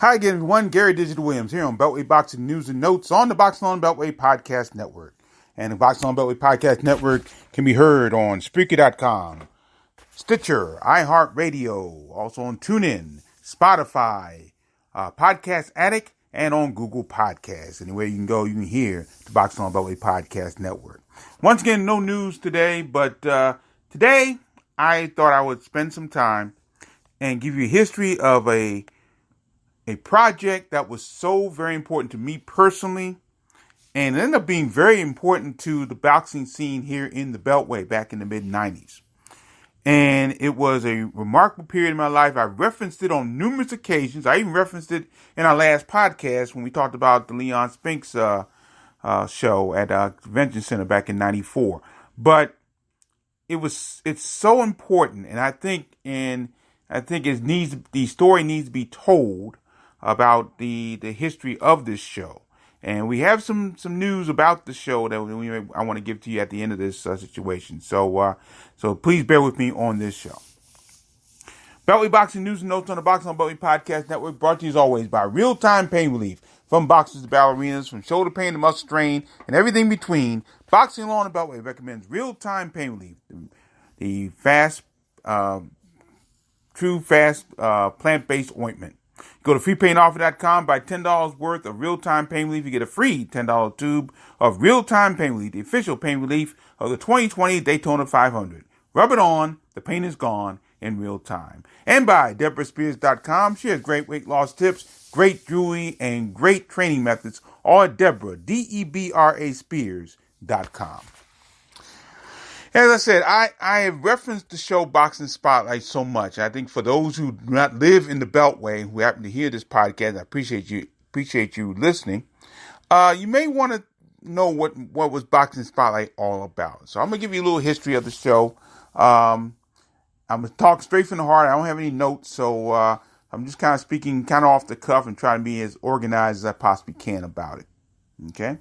Hi again, everyone. Gary Digital Williams here on Beltway Boxing News and Notes on the Boxing on Beltway Podcast Network. And the Boxing on Beltway Podcast Network can be heard on Spreaker.com, Stitcher, iHeartRadio, also on TuneIn, Spotify, Podcast Addict, and on Google Podcasts. Anywhere you can go, you can hear the Boxing on Beltway Podcast Network. Once again, no news today, but today I thought I would spend some time and give you a history of a project that was so very important to me personally, and it ended up being very important to the boxing scene here in the Beltway back in the mid-90s. And it was a remarkable period in my life. I referenced it on numerous occasions. I even referenced it in our last podcast when we talked about the Leon Spinks show at Convention Center back in 94. But it's so important, and I think the story needs to be told about the history of this show. And we have some news about the show that I want to give to you at the end of this situation. So please bear with me on this show. Beltway Boxing News and Notes on the Boxing on Beltway Podcast Network, brought to you as always by Real Time Pain Relief. From boxers to ballerinas, from shoulder pain to muscle strain, and everything between, Boxing Law on the Beltway recommends Real Time Pain Relief, the true fast plant-based ointment. Go to freepainoffer.com, buy $10 worth of real-time pain relief. You get a free $10 tube of real-time pain relief, the official pain relief of the 2020 Daytona 500. Rub it on, the pain is gone in real time. And by DeborahSpears.com. She has great weight loss tips, great jewelry, and great training methods, all at Deborah, Debra Spears.com. As I said, I have referenced the show Boxing Spotlight so much. I think for those who do not live in the Beltway, who happen to hear this podcast, I appreciate you listening. You may want to know what was Boxing Spotlight all about. So I'm going to give you a little history of the show. I'm going to talk straight from the heart. I don't have any notes, so I'm just kind of speaking kind of off the cuff and trying to be as organized as I possibly can about it. Okay?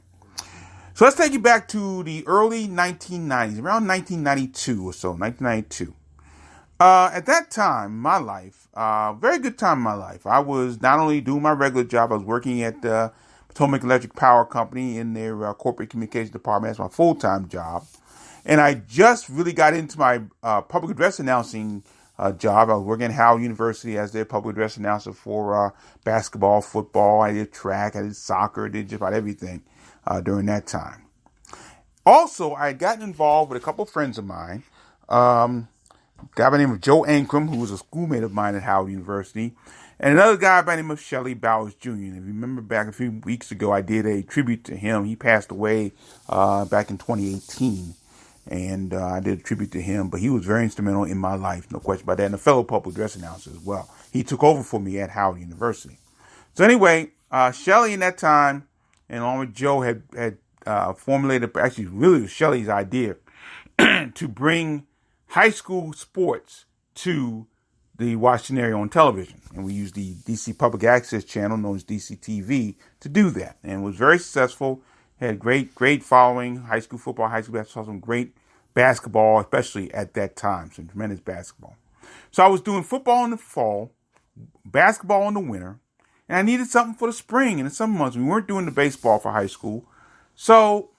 So let's take you back to the early 1990s, around 1992 or so, 1992. At that time in my life, very good time in my life, I was not only doing my regular job, I was working at the Potomac Electric Power Company in their corporate communications department. That's my full-time job. And I just really got into my public address announcing job. I was working at Howard University as their public address announcer for basketball, football. I did track, I did soccer, I did just about everything during that time. Also, I had gotten involved with a couple of friends of mine. A guy by the name of Joe Ankrum, who was a schoolmate of mine at Howard University, and another guy by the name of Shelley Bowers Jr. And if you remember back a few weeks ago, I did a tribute to him. He passed away back in 2018. And I did a tribute to him, but he was very instrumental in my life, no question about that, and a fellow public address announcer as well. He took over for me at Howard University. So anyway, Shelley in that time, and along with Joe, had formulated, actually really it was Shelley's idea, to bring high school sports to the Washington area on television. And we used the DC Public Access channel, known as DC TV, to do that. And it was very successful. Had great following, high school football, high school basketball, some great basketball, especially at that time, some tremendous basketball. So I was doing football in the fall, basketball in the winter, and I needed something for the spring and the summer months. We weren't doing the baseball for high school. So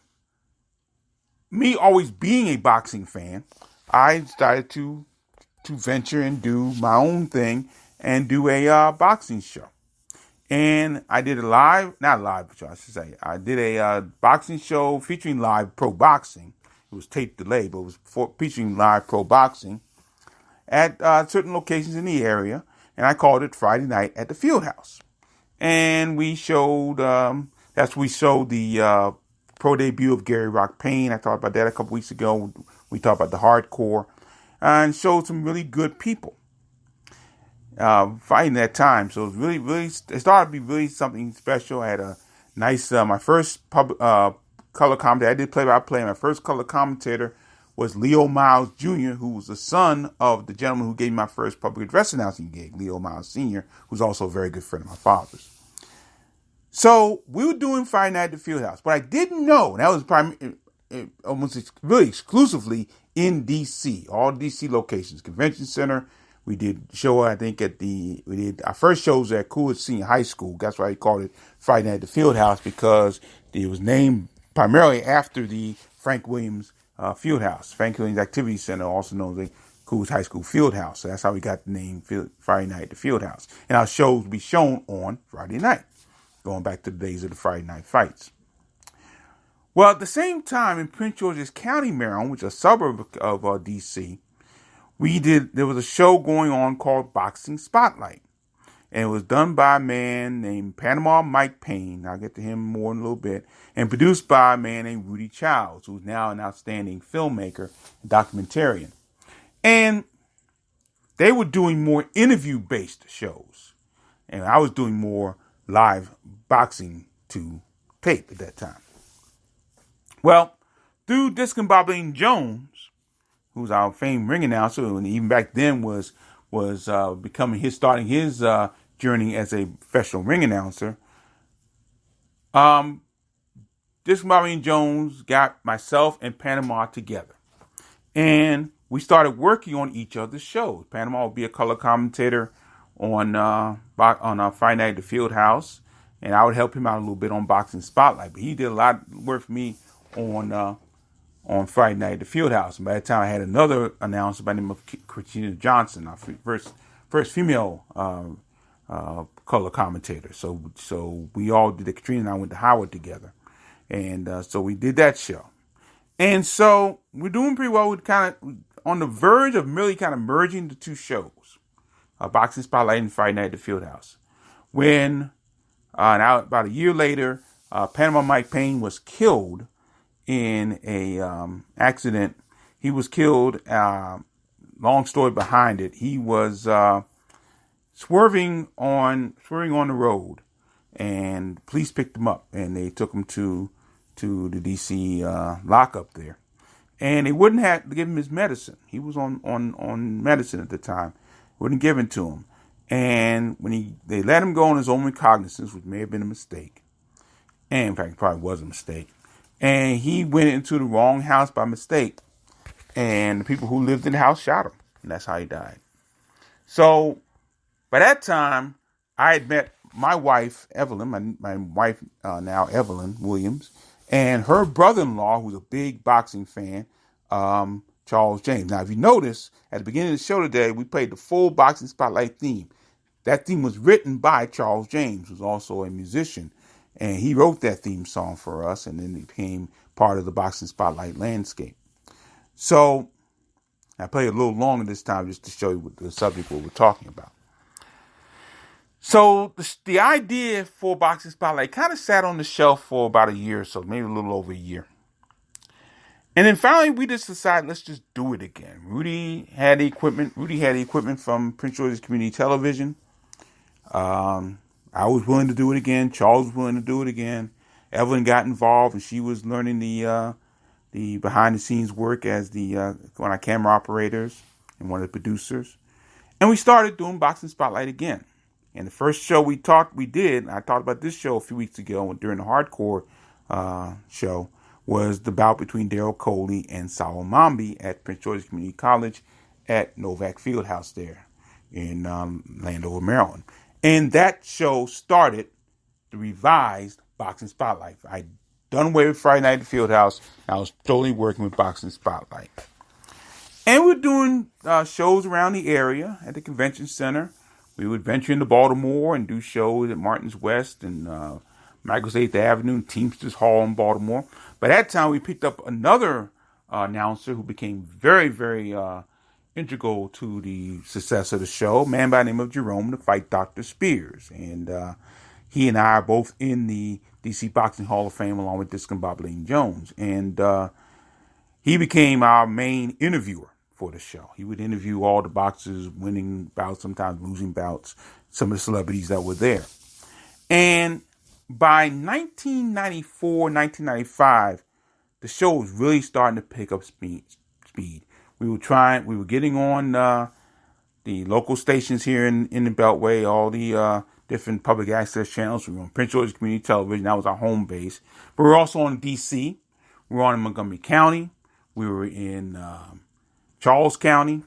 me always being a boxing fan, I started to venture and do my own thing and do a boxing show. And I did I did a boxing show featuring live pro boxing. It was tape delay, but it was featuring live pro boxing at certain locations in the area. And I called it Friday Night at the Fieldhouse. And we showed, we showed the pro debut of Gary Rock Payne. I talked about that a couple weeks ago. We talked about the hardcore and showed some really good people fighting that time. So it was really, it started to be really something special. I had a nice, my first color commentator, I did play-by-play. My first color commentator was Leo Miles Jr., who was the son of the gentleman who gave me my first public address announcing gig, Leo Miles Sr., who's also a very good friend of my father's. So we were doing Friday Night at the Fieldhouse. What I didn't know, and that was almost really exclusively in D.C., all D.C. locations, Convention Center, We did show, I think, we did our first shows at Coolidge Senior High School. That's why he called it Friday Night at the Fieldhouse, because it was named primarily after the Frank Williams Fieldhouse, Frank Williams Activity Center, also known as the Coolidge High School Fieldhouse. So that's how we got the name Friday Night at the Fieldhouse. And our shows will be shown on Friday night, going back to the days of the Friday night fights. Well, at the same time, in Prince George's County, Maryland, which is a suburb of D.C., there was a show going on called Boxing Spotlight. And it was done by a man named Panama Mike Payne. I'll get to him more in a little bit. And produced by a man named Rudy Childs, who's now an outstanding filmmaker and documentarian. And they were doing more interview-based shows. And I was doing more live boxing to tape at that time. Well, through Discombobulating Jones, who's our famed ring announcer, and even back then was starting his journey as a professional ring announcer. Discombobulating Jones got myself and Panama together, and we started working on each other's shows. Panama would be a color commentator on Friday Night at the Fieldhouse, and I would help him out a little bit on Boxing Spotlight. But he did a lot of work for me on Friday Night at the Fieldhouse. And by that time, I had another announcer by the name of Christina Johnson, our first female color commentator. So we all did it. Katrina and I went to Howard together. And so we did that show. And so we're doing pretty well. We're kind of on the verge of really kind of merging the two shows, Boxing Spotlight and Friday Night at the Fieldhouse. When now about a year later, Panama Mike Payne was killed in a accident. He was killed. Long story behind it. He was swerving on the road, and police picked him up and they took him to the DC lockup there. And they wouldn't have to give him his medicine. He was on medicine at the time. Wouldn't give it to him. And when they let him go on his own recognizance, which may have been a mistake, and in fact, it probably was a mistake. And he went into the wrong house by mistake. And the people who lived in the house shot him. And that's how he died. So by that time, I had met my wife, Evelyn, my wife now, Evelyn Williams, and her brother-in-law, who's a big boxing fan, Charles James. Now, if you notice, at the beginning of the show today, we played the full Boxing Spotlight theme. That theme was written by Charles James, who's also a musician. And he wrote that theme song for us, and then it became part of the Boxing Spotlight landscape. So I played a little longer this time just to show you what the subject what we're talking about. So the idea for Boxing Spotlight kind of sat on the shelf for about a year or so, maybe a little over a year. And then finally we just decided, let's just do it again. Rudy had the equipment from Prince George's Community Television. I was willing to do it again. Charles was willing to do it again. Evelyn got involved, and she was learning the behind the scenes work as one of our camera operators and one of the producers. And we started doing Boxing Spotlight again. And the first show I talked about this show a few weeks ago during the Hardcore show, was the bout between Daryl Coley and Salo Mambi at Prince George's Community College at Novak Fieldhouse there in Landover, Maryland. And that show started the revised Boxing Spotlight. I'd done away with Friday Night at the Fieldhouse. I was totally working with Boxing Spotlight. And we're doing shows around the area at the convention center. We would venture into Baltimore and do shows at Martin's West and Michael's 8th Avenue and Teamsters Hall in Baltimore. By that time, we picked up another announcer who became very, very integral to the success of the show, a man by the name of Jerome, the Fight Dr. Spears. And he and I are both in the DC Boxing Hall of Fame along with Discombobulating Jones. And he became our main interviewer for the show. He would interview all the boxers, winning bouts, sometimes losing bouts, some of the celebrities that were there. And by 1994, 1995, the show was really starting to pick up speed. We were getting on the local stations here in the Beltway, all the different public access channels. We were on Prince George's Community Television. That was our home base. But we were also on DC. We were on in Montgomery County. We were in Charles County,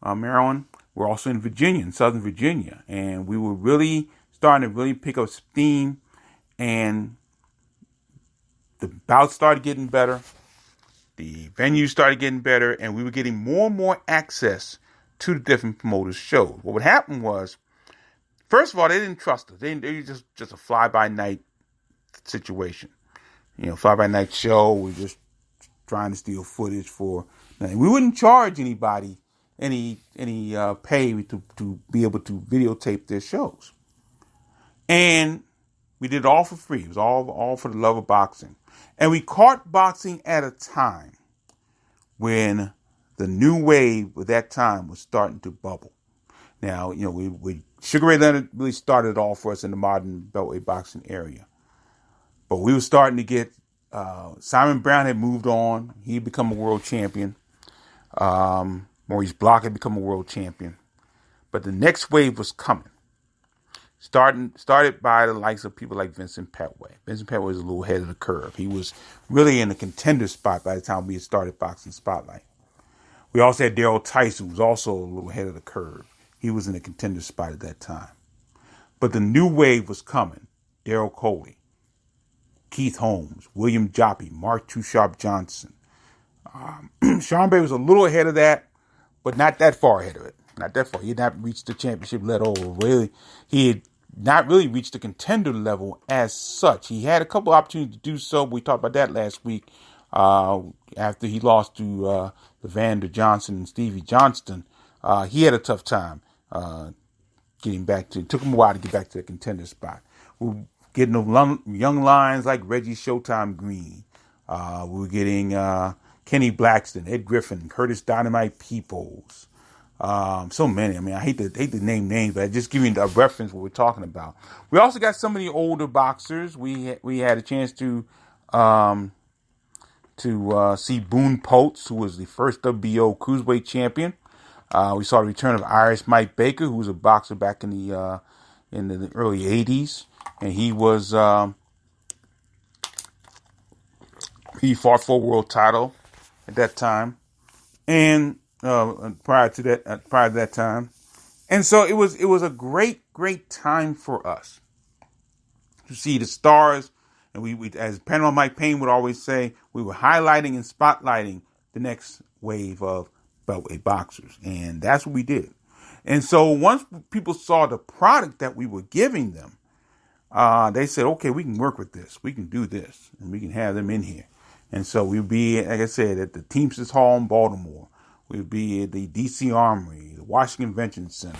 Maryland. We're also in Virginia, in Southern Virginia, and we were really starting to really pick up steam, and the bouts started getting better. The venues started getting better, and we were getting more and more access to the different promoters' shows. What would happen was, first of all, they didn't trust us. They were just a fly-by-night situation. Fly-by-night show. We're just trying to steal footage for nothing. We wouldn't charge anybody any pay to be able to videotape their shows. And we did it all for free. It was all for the love of boxing. And we caught boxing at a time when the new wave at that time was starting to bubble. Now, Sugar Ray Leonard really started it all for us in the modern Beltway boxing area. But we were starting to get, Simon Brown had moved on. He had become a world champion. Maurice Block had become a world champion. But the next wave was coming. Started by the likes of people like Vincent Petway. Vincent Petway was a little ahead of the curve. He was really in a contender spot by the time we had started Boxing Spotlight. We also had Daryl Tice, who was also a little ahead of the curve. He was in a contender spot at that time. But the new wave was coming. Daryl Coley, Keith Holmes, William Joppy, Mark Too Sharp Johnson. Sean Bay was a little ahead of that, but not that far ahead of it. Not that far. He had not reached the championship level. Really, he had not really reached the contender level as such. He had a couple opportunities to do so. We talked about that last week after he lost to Evander Johnson and Stevie Johnston. He had a tough time getting back to. It took him a while to get back to the contender spot. We're getting young lions like Reggie Showtime Green. We were getting Kenny Blackston, Ed Griffin, Curtis Dynamite Peoples. So many. I mean, I hate to name names, but I just give you a reference what we're talking about. We also got some of the older boxers. We had a chance to see Boone Potes, who was the first WBO cruiserweight champion. We saw the return of Irish Mike Baker, who was a boxer back in the early '80s, and he fought for a world title at that time, and prior to that time, and so it was a great time for us to see the stars, and we as Panama Mike Payne would always say, we were highlighting and spotlighting the next wave of Beltway boxers, and that's what we did. And so once people saw the product that we were giving them, they said, okay, we can work with this, we can do this, and we can have them in here. And so we'd be, like I said, at the Teamsters Hall in Baltimore. We'd be at the D.C. Armory, the Washington Convention Center,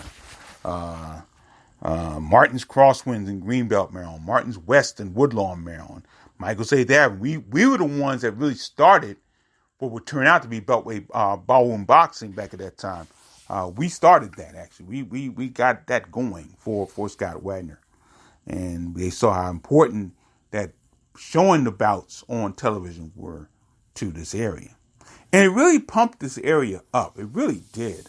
Martin's Crosswinds in Greenbelt, Maryland, Martin's West in Woodlawn, Maryland. Michael said that we were the ones that really started what would turn out to be Beltway ballroom boxing back at that time. We started that, actually. We got that going for Scott Wagner. And they saw how important that showing the bouts on television were to this area. And it really pumped this area up. It really did.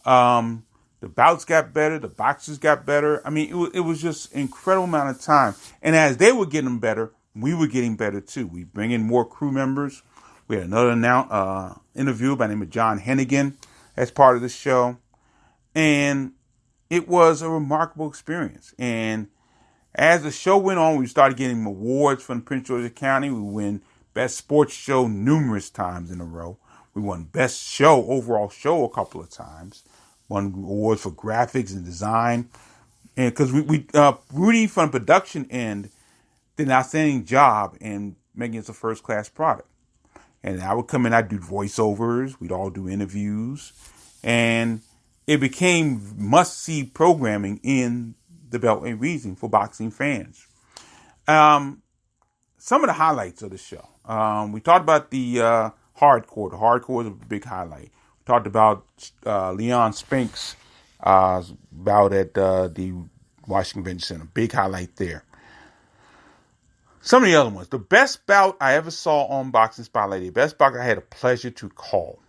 The bouts got better. The boxers got better. I mean, it was just an incredible amount of time. And as they were getting better, we were getting better too. We bring in more crew members. We had another interview by the name of John Hennigan as part of the show. And it was a remarkable experience. And as the show went on, we started getting awards from Prince George's County. We win Best Sports Show numerous times in a row. We won Best Show, overall show a couple of times. Won awards for graphics and design. And because Rudy from the production end did an outstanding job in making it a first-class product. And I would come in, I'd do voiceovers. We'd all do interviews. And it became must-see programming in the Beltway region for boxing fans. Some of the highlights of the show. We talked about the hardcore. The hardcore is a big highlight. We talked about Leon Spinks bout at the Washington Convention Center. Big highlight there. Some of the other ones. The best bout I ever saw on Boxing Spotlight, the best bout I had a pleasure to call,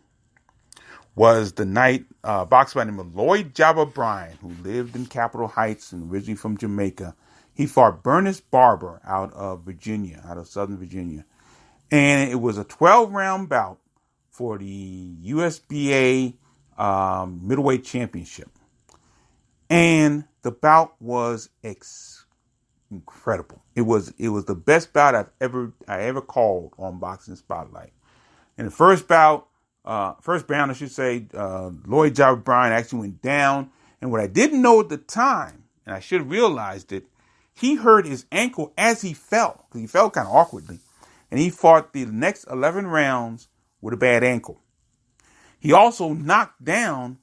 was the night boxer by the name of Lloyd Jabba Bryan, who lived in Capitol Heights and originally from Jamaica. He fought Bernice Barber out of Virginia, out of Southern Virginia. And it was a 12-round bout for the USBA middleweight championship. And the bout was incredible. It was the best bout I ever called on Boxing Spotlight. In the first round, I should say, Lloyd Jobber Bryan actually went down. And what I didn't know at the time, and I should have realized it, he hurt his ankle as he fell, because he fell kind of awkwardly. And he fought the next 11 rounds with a bad ankle. He also knocked down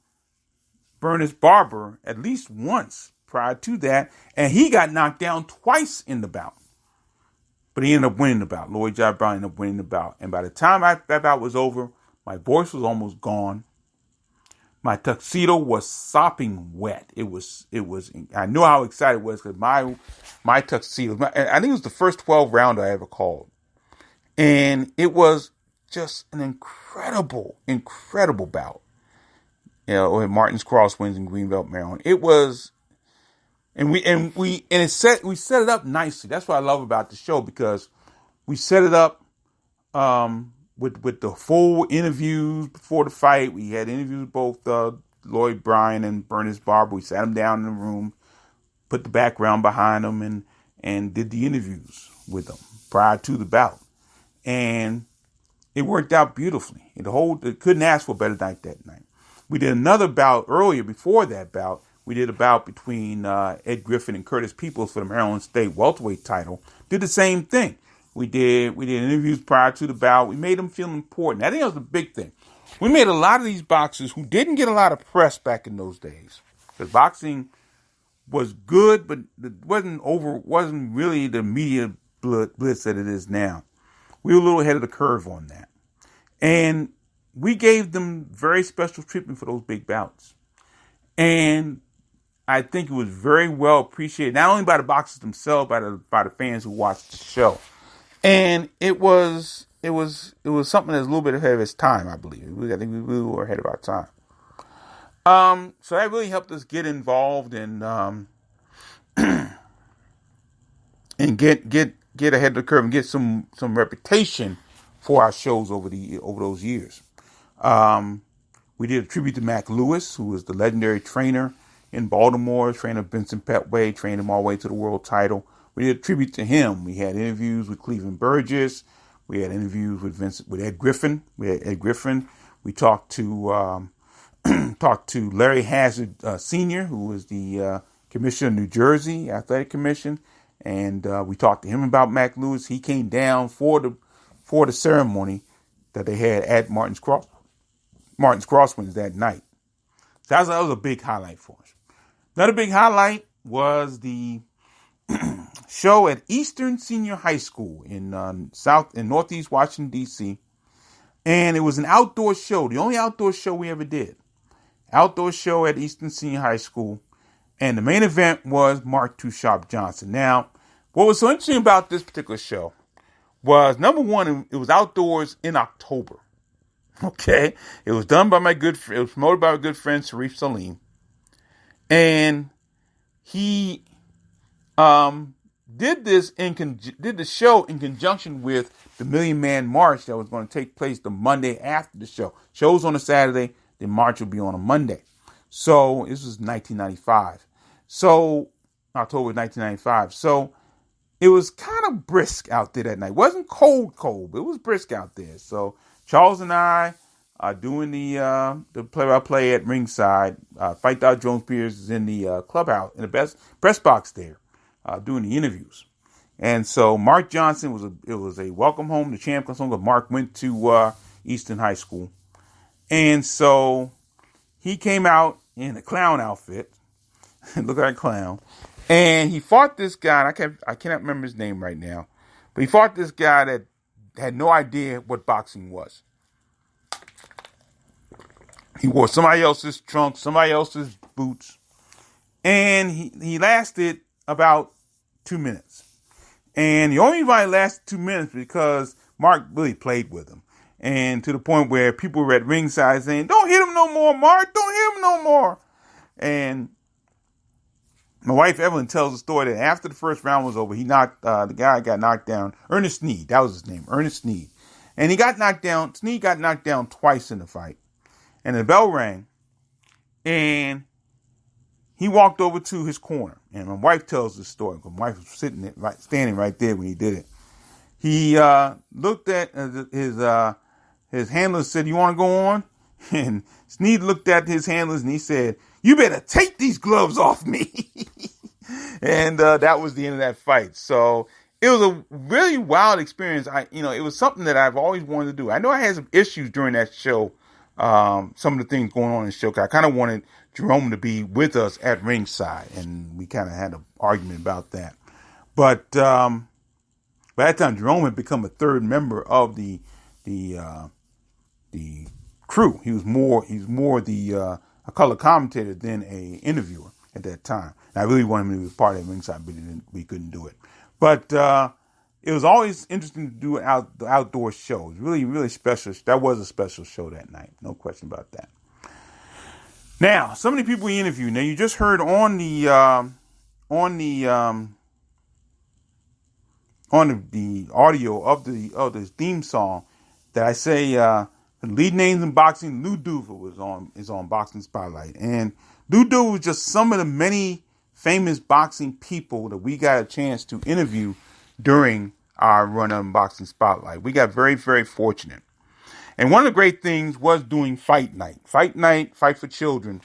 Bernice Barber at least once prior to that, and he got knocked down twice in the bout. But he ended up winning the bout. Lloyd Jobber Bryan ended up winning the bout. And by the time that bout was over, my voice was almost gone. My tuxedo was sopping wet. It was. I knew how excited I was because my tuxedo. I think it was the first 12 round I ever called, and it was just an incredible bout. You know, at Martin's Crosswinds in Greenbelt, Maryland. It was, we set it up nicely. That's what I love about the show, because we set it up with the full interviews before the fight. We had interviews with both Lloyd Bryan and Bernice Barber. We sat them down in the room, put the background behind them, and did the interviews with them prior to the bout. And it worked out beautifully. It couldn't ask for a better night that night. We did another bout earlier before that bout. We did a bout between Ed Griffin and Curtis Peoples for the Maryland State welterweight title. Did the same thing. We did interviews prior to the bout. We made them feel important. I think that was the big thing. We made a lot of these boxers who didn't get a lot of press back in those days, because boxing was good, but it wasn't really the media blitz that it is now. We were a little ahead of the curve on that, and we gave them very special treatment for those big bouts. And I think it was very well appreciated, not only by the boxers themselves, by the fans who watched the show. And it was something that's a little bit ahead of its time, I believe. I think we were ahead of our time. So that really helped us get involved and get ahead of the curve and get some reputation for our shows over those years. We did a tribute to Mac Lewis, who was the legendary trainer in Baltimore, trainer Vincent Beltway, trained him all the way to the world title. We did a tribute to him. We had interviews with Cleveland Burgess. We had interviews with Ed Griffin. We talked to Larry Hazard Sr., who was the commissioner of New Jersey Athletic Commission, and we talked to him about Mac Lewis. He came down for the ceremony that they had at Martin's Crosswinds that night. So that was a big highlight for us. Another big highlight was the show at Eastern Senior High School in Northeast Washington, D.C. And it was an outdoor show, the only outdoor show we ever did. Outdoor show at Eastern Senior High School. And the main event was Mark Too Sharp Johnson. Now, what was so interesting about this particular show was, number one, it was outdoors in October. Okay? It was done by it was promoted by my good friend, Sharif Salim. And he did the show in conjunction with the Million Man March that was going to take place the Monday after the show. Show's on a Saturday, the march will be on a Monday. So this was 1995. So October 1995. So it was kind of brisk out there that night. It wasn't cold, but it was brisk out there. So Charles and I are doing the play-by-play at ringside. Fight Out Jones Pierce is in the clubhouse, in the press box there, doing the interviews. And so Mark Johnson was a welcome home to champ, because Mark went to Eastern High School. And so he came out in a clown outfit, look like a clown, and he fought this guy. I cannot remember his name right now, but he fought this guy that had no idea what boxing was. He wore somebody else's trunks, somebody else's boots, and he lasted about 2 minutes. And the only reason why it lasted 2 minutes because Mark really played with him. And to the point where people were at ringside saying, "Don't hit him no more, Mark. Don't hit him no more." And my wife Evelyn tells the story that after the first round was over, the guy got knocked down. Ernest Sneed, that was his name, Ernest Sneed. And he got knocked down. Sneed got knocked down twice in the fight. And the bell rang. And he walked over to his corner, and my wife tells this story. My wife was standing right there when he did it. He looked at his handler, said, "You want to go on?" And Sneed looked at his handlers and he said, "You better take these gloves off me." And that was the end of that fight. So it was a really wild experience. It was something that I've always wanted to do. I know I had some issues during that show. Some of the things going on in the show. I kind of wanted Jerome to be with us at ringside, and we kind of had an argument about that. But by that time, Jerome had become a third member of the crew. He was more the a color commentator than a interviewer at that time. And I really wanted him to be part of ringside, but we couldn't do it. But it was always interesting to do the outdoor show. It was really, really special. That was a special show that night. No question about that. Now, some of the people we interviewed. Now, you just heard on the audio of the theme song that I say the lead names in boxing. Lou Duva is on Boxing Spotlight, and Lou Duva was just some of the many famous boxing people that we got a chance to interview during our run on Boxing Spotlight. We got very, very fortunate. And one of the great things was doing Fight Night. Fight Night, Fight for Children,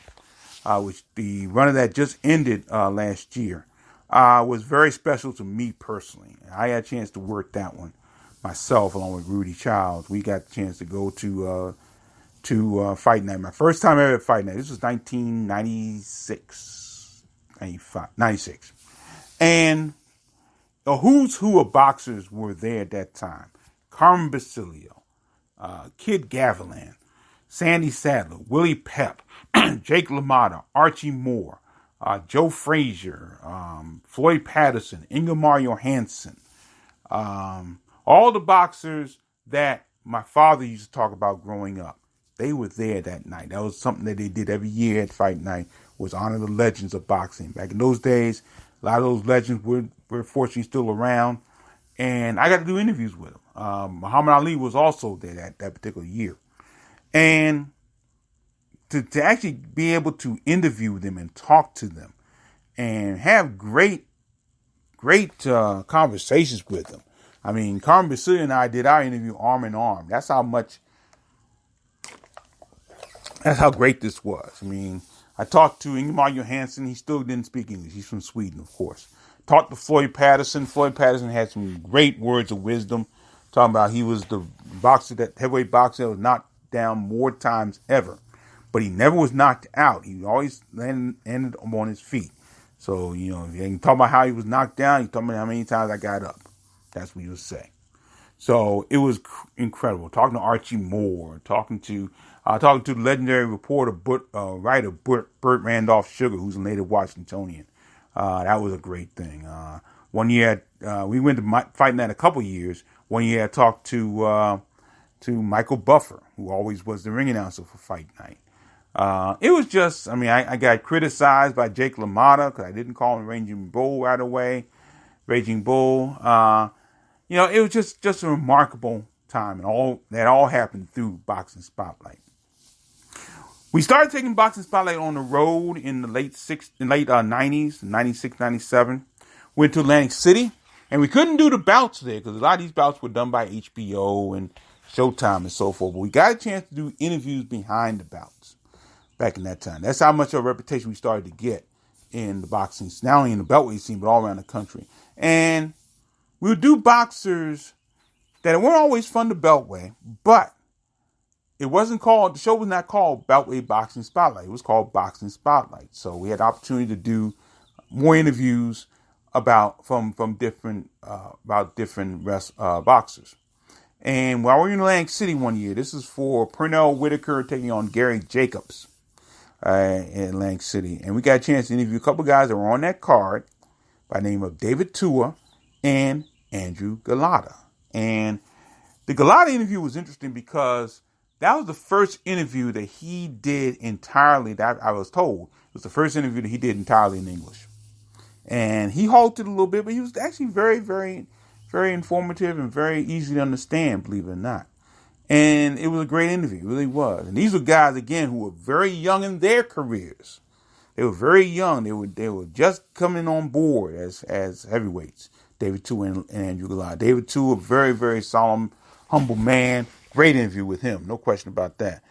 which the run of that just ended last year, was very special to me personally. I had a chance to work that one myself along with Rudy Childs. We got the chance to go to Fight Night. My first time ever at Fight Night. This was 1996, 96. And the who's who of boxers were there at that time. Carmen Basilio, Kid Gavilan, Sandy Sadler, Willie Pep, Jake LaMotta, Archie Moore, Joe Frazier, Floyd Patterson, Ingemar Johansson, all the boxers that my father used to talk about growing up. They were there that night. That was something that they did every year at Fight Night, was honor the legends of boxing. Back in those days, a lot of those legends were fortunately still around, and I got to do interviews with them. Muhammad Ali was also there that particular year. And to actually be able to interview them and talk to them and have great conversations with them. I mean, Carmen Basilio and I did our interview arm in arm. That's how great this was. I mean, I talked to Ingemar Johansson. He still didn't speak English. He's from Sweden, of course. Talked to Floyd Patterson. Floyd Patterson had some great words of wisdom, talking about he was the heavyweight boxer that was knocked down more times ever. But he never was knocked out. He always ended on his feet. So, if you talk about how he was knocked down, you talk about how many times I got up. That's what he would say. So it was incredible. Talking to Archie Moore, talking to the legendary reporter, writer Burt Randolph Sugar, who's a native Washingtonian. That was a great thing. One year, we went to Fight Night a couple years. One year I talked to Michael Buffer, who always was the ring announcer for Fight Night. It was just, I got criticized by Jake LaMotta because I didn't call him Raging Bull right away. Raging Bull. It was just a remarkable time, and that all happened through Boxing Spotlight. We started taking Boxing Spotlight on the road in the late 90s, 96, 97. Went to Atlantic City, and we couldn't do the bouts there because a lot of these bouts were done by HBO and Showtime and so forth. But we got a chance to do interviews behind the bouts back in that time. That's how much of a reputation we started to get in the boxing, not only in the Beltway scene, but all around the country. And we would do boxers that weren't always fun to Beltway, but the show was not called Beltway Boxing Spotlight. It was called Boxing Spotlight. So we had the opportunity to do more interviews about different boxers. And while we were in Atlantic City one year, this is for Pernell Whitaker taking on Gary Jacobs in Atlantic City. And we got a chance to interview a couple guys that were on that card by the name of David Tua and Andrew Galata. And the Galata interview was interesting because that was the first interview that he did entirely, that I was told, it was the first interview that he did entirely in English. And he halted a little bit, but he was actually very, very, very informative and very easy to understand, believe it or not. And it was a great interview, it really was. And these were guys, again, who were very young in their careers. They were very young. They were just coming on board as heavyweights. David Two and Andrew Goliath. David Two, a very, very solemn, humble man. Great interview with him. No question about that.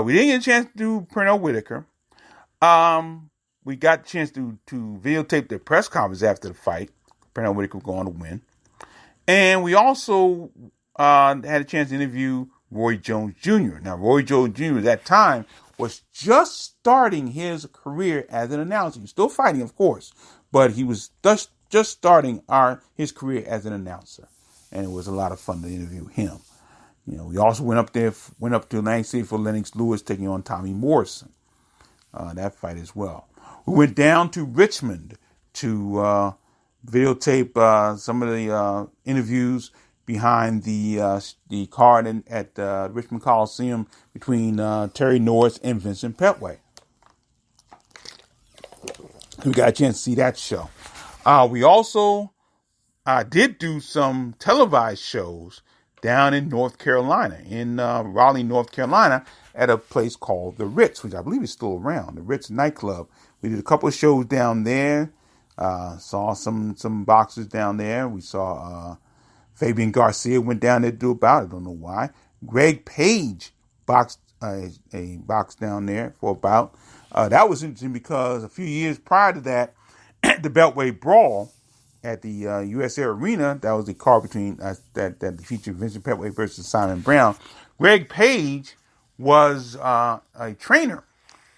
We didn't get a chance to do Pernell Whitaker. We got a chance to videotape the press conference after the fight. Pernell Whitaker was going to win. And we also had a chance to interview Roy Jones Jr. Now, Roy Jones Jr. at that time was just starting his career as an announcer. He was still fighting, of course, but he was just starting his career as an announcer. And it was a lot of fun to interview him. You know, we also went up to Atlantic City for Lennox Lewis taking on Tommy Morrison. That fight as well. We went down to Richmond to videotape some of the interviews behind the card at Richmond Coliseum between Terry Norris and Vincent Petway. We got a chance to see that show. We also did do some televised shows down in North Carolina, in Raleigh, North Carolina, at a place called the Ritz, which I believe is still around, the Ritz nightclub. We did a couple of shows down there. Saw some boxers down there. We saw Fabian Garcia went down there to do a bout. I don't know why. Greg Page boxed a box down there for a bout. That was interesting because a few years prior to that, the Beltway Brawl at the U.S. Air Arena, that was the card between that featured Vincent Petway versus Simon Brown. Greg Page was a trainer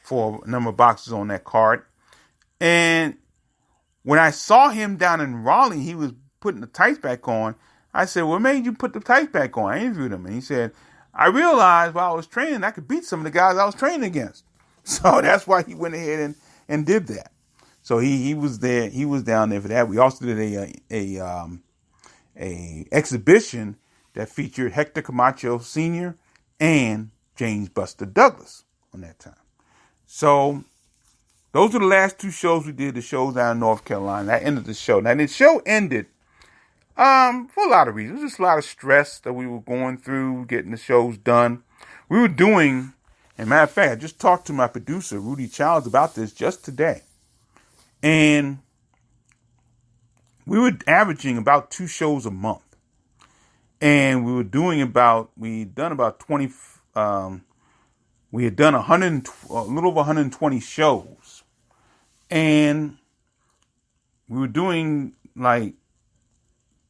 for a number of boxers on that card. And when I saw him down in Raleigh, he was putting the tights back on. I said, what made you put the tights back on? I interviewed him. And he said, I realized while I was training, I could beat some of the guys I was training against. So that's why he went ahead and did that. So he was there. He was down there for that. We also did a exhibition that featured Hector Camacho Sr. and James Buster Douglas on that time. So those are the last two shows we did, the shows down in North Carolina. That ended the show. Now, the show ended for a lot of reasons. Just a lot of stress that we were going through, getting the shows done. We were doing, as a matter of fact, I just talked to my producer, Rudy Childs, about this just today. And we were averaging about 2 shows a month. And we had done about 20, we had done a little over 120 shows. And we were doing we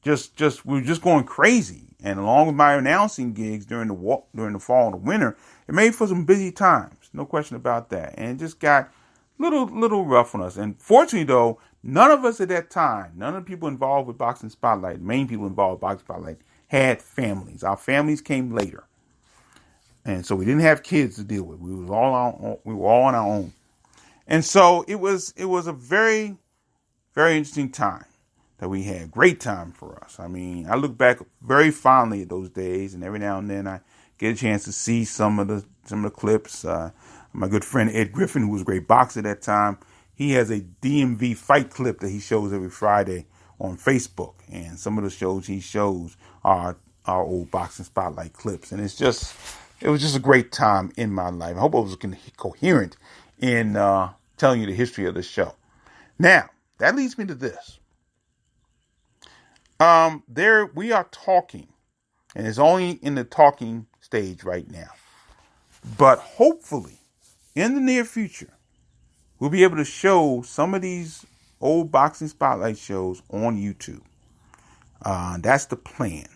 were just going crazy. And along with my announcing gigs during the fall and the winter, it made for some busy times. No question about that. And it just got little rough on us. And fortunately, though, none of us at that time, none of the people involved with Boxing Spotlight, main people involved with Boxing Spotlight, had families. Our families came later. And so we didn't have kids to deal with. We were all on our own. And so it was a very, very interesting time that we had. Great time for us. I mean, I look back very fondly at those days, and every now and then I get a chance to see some of the clips. My good friend Ed Griffin, who was a great boxer at that time, he has a DMV fight clip that he shows every Friday on Facebook. And some of the shows he shows are our old Boxing Spotlight clips. And it was just a great time in my life. I hope I was coherent in telling you the history of the show. Now, that leads me to this. We are talking, and it's only in the talking stage right now. But hopefully, in the near future, we'll be able to show some of these old Boxing Spotlight shows on YouTube. That's the plan.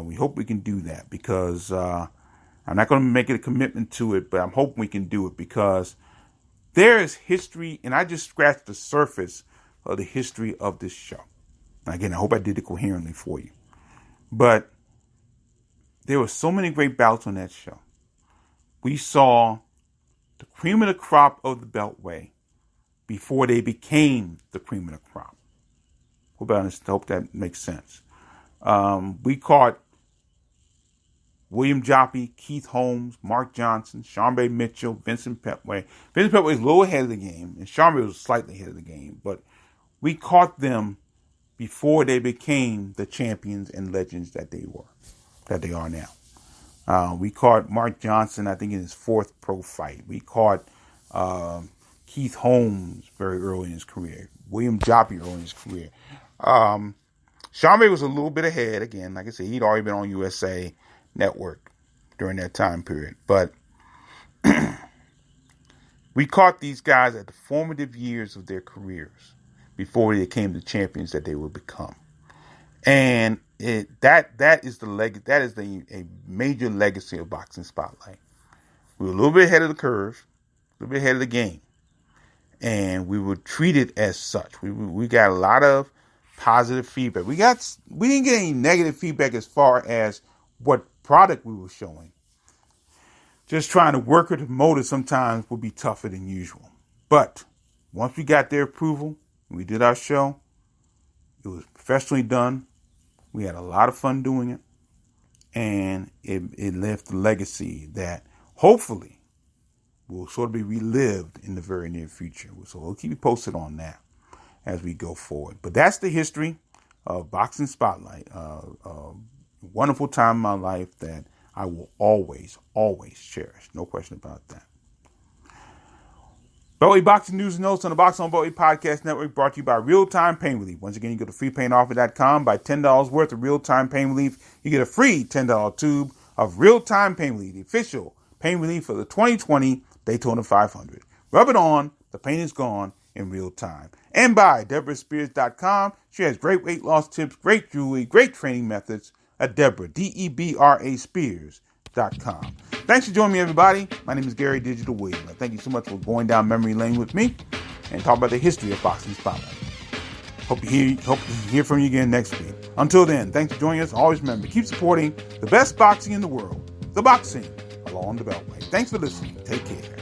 We hope we can do that because I'm not going to make it a commitment to it, but I'm hoping we can do it because there is history, and I just scratched the surface of the history of this show. Again, I hope I did it coherently for you. But there were so many great bouts on that show. We saw the cream of the crop of the Beltway before they became the cream of the crop. Hope that makes sense. We caught William Joppy, Keith Holmes, Mark Johnson, Sharmba Mitchell, Vincent Petway. Vincent Petway was a little ahead of the game, and Sharmba was slightly ahead of the game. But we caught them before they became the champions and legends that they are now. We caught Mark Johnson, I think, in his 4th pro fight. We caught Keith Holmes very early in his career. William Joppy early in his career. Charme was a little bit ahead. Again, like I said, he'd already been on USA Network during that time period. But we caught these guys at the formative years of their careers before they became the champions that they would become. And that is a major legacy of Boxing Spotlight. We were a little bit ahead of the curve, a little bit ahead of the game, and we were treated as such. We got a lot of positive feedback. We didn't get any negative feedback as far as what product we were showing. Just trying to work or to promote it sometimes would be tougher than usual. But once we got their approval, we did our show. It was professionally done. We had a lot of fun doing it. And it left a legacy that hopefully will sort of be relived in the very near future. So we'll keep you posted on that as we go forward. But that's the history of Boxing Spotlight. A wonderful time in my life that I will always, always cherish. No question about that. Beltway Boxing News and Notes on the Boxing on Beltway Podcast Network, brought to you by Real Time Pain Relief. Once again, you go to freepainoffer.com. Buy $10 worth of Real Time Pain Relief. You get a free $10 tube of Real Time Pain Relief, the official pain relief for the 2020 Daytona 500. Rub it on. The pain is gone in real time. And by DeborahSpears.com. She has great weight loss tips, great jewelry, great training methods at Deborah, Debra Spears.com. Thanks for joining me, everybody. My name is Gary Digital Williams. Thank you so much for going down memory lane with me and talk about the history of Boxing Spotlight. Hope to hear from you again next week. Until then, thanks for joining us. Always remember, keep supporting the best boxing in the world, the boxing along the Beltway. Thanks for listening. Take care.